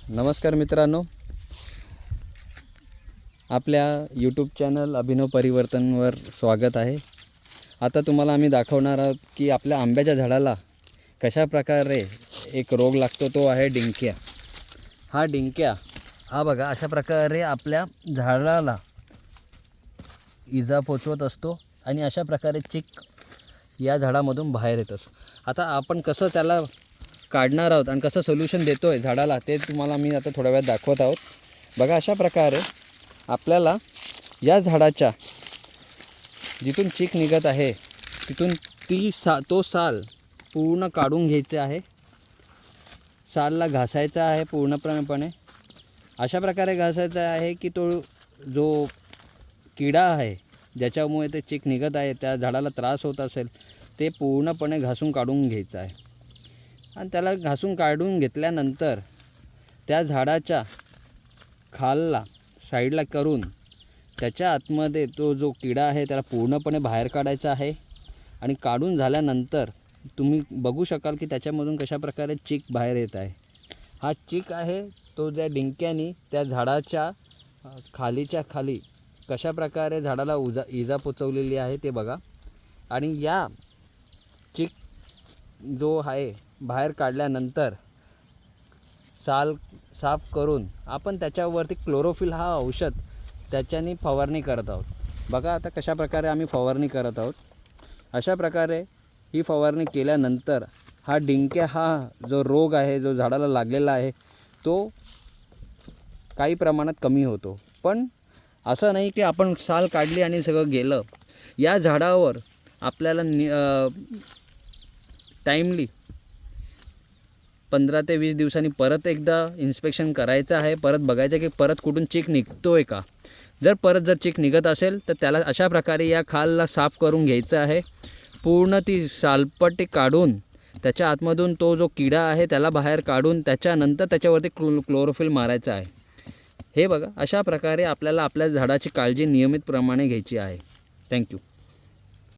नमस्कार मित्रांनो, आपल्या यूट्यूब चॅनल अभिनव परिवर्तनवर स्वागत आहे। आता तुम्हाला आम्ही दाखवणार आहोत की आपल्या आंब्याच्या झाडाला कशा प्रकारे एक रोग लागतो, तो आहे डिंक्या। हा डिंक्या हा बघा अशा प्रकारे आपल्या झाडाला इजा पोचवत असतो आणि अशा प्रकारे चिक या झाडामधून बाहेर येत असतो। आता आपण कसं त्याला काढणार आहोत आणि कसं सोल्यूशन देतोय झाडाला ते तुम्हाला मी आता थोड्या वेळात दाखवत आहोत। बघा अशा प्रकारे आपल्याला या झाडाच्या जिथून चीक निघत आहे तिथून तो साल पूर्ण काढून घ्यायचा आहे। सालला घासायचा आहे पूर्णपणे अशा प्रकारे घासायचा आहे की तो जो किडा आहे ज्याच्यामुळे ते चीक निघत आहे, त्या झाडाला त्रास होत असेल, ते पूर्णपणे घासून काढून घ्यायचं आहे। आणि त्याला घासून काढून घेतल्यानंतर त्या झाडाच्या खालला साईडला करून त्याच्या आतमध्ये तो जो किडा आहे त्याला पूर्णपणे बाहेर काढायचा आहे। आणि काढून झाल्यानंतर तुम्ही बघू शकाल की त्याच्यामधून कशा प्रकारे चीक बाहेर येत आहे। हा चीक आहे तो त्या डिंक्यानी त्या झाडाच्या खालीच्या खाली कशा प्रकारे झाडाला इजा पोचवलेली आहे ते बघा। आणि या चीक जो आहे बाहेर काढल्यानंतर साल साफ करून आपण त्याच्यावरती क्लोरोफिल हा औषध त्याच्याने फवारणी करत आहोत। बघा आता कशा प्रकारे आम्ही फवारणी करत आहोत। अशा प्रकारे ही फवारणी केल्यानंतर हा डिंक्या हा जो रोग आहे जो झाडाला लागलेला आहे तो काही प्रमाणात कमी होतो। पण असं नाही की आपण साल काढली आणि सगळं गेलं। या झाडावर आपल्याला टाईमली 15 ते 20 दिवसांनी परत एकदा इन्स्पेक्शन करायचं आहे। परत बघायचं की परत कुठून चीक निघतोय का। जर चीक निघत असेल तर त्याला अशा प्रकारे या खालला साफ करून घ्यायचं आहे। पूर्ण ती सालपट्टी काढून त्याच्या आतमधून तो जो किडा आहे त्याला बाहेर काढून त्याच्यानंतर त्याच्यावरती क्लोरोफिल मारायचं आहे। हे बघा अशा प्रकारे आपल्याला आपल्या झाडाची काळजी नियमितप्रमाणे घ्यायची आहे। थँक्यू।